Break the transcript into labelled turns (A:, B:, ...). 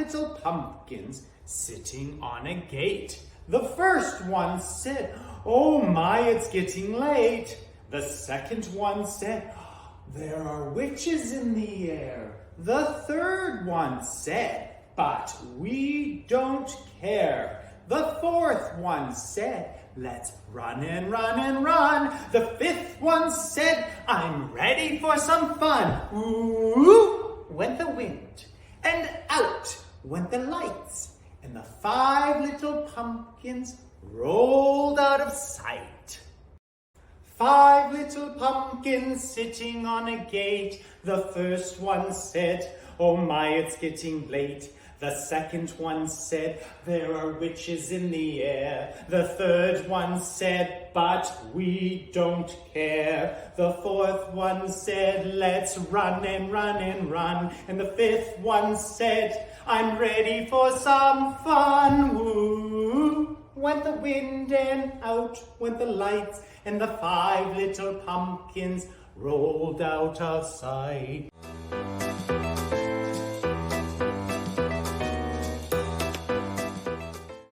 A: little pumpkins sitting on a gate. The first one said, "Oh my, it's getting late." The second one said, "There are witches in the air." The third one said, "But we don't care." The fourth one said, "Let's run and run and run." The fifth one said, "I'm ready for some fun." Ooh, went the wind, and out went the lights, and the 5 little pumpkins rolled out of sight. 5 little pumpkins sitting on a gate. The first one said, "Oh my, it's getting late." The second one said, "There are witches in the air." The third one said, "But we don't care." The fourth one said, "Let's run and run and run." And the fifth one said, "I'm ready for some fun." Woo! Went the wind and out went the lights, and the 5 little pumpkins rolled out of sight.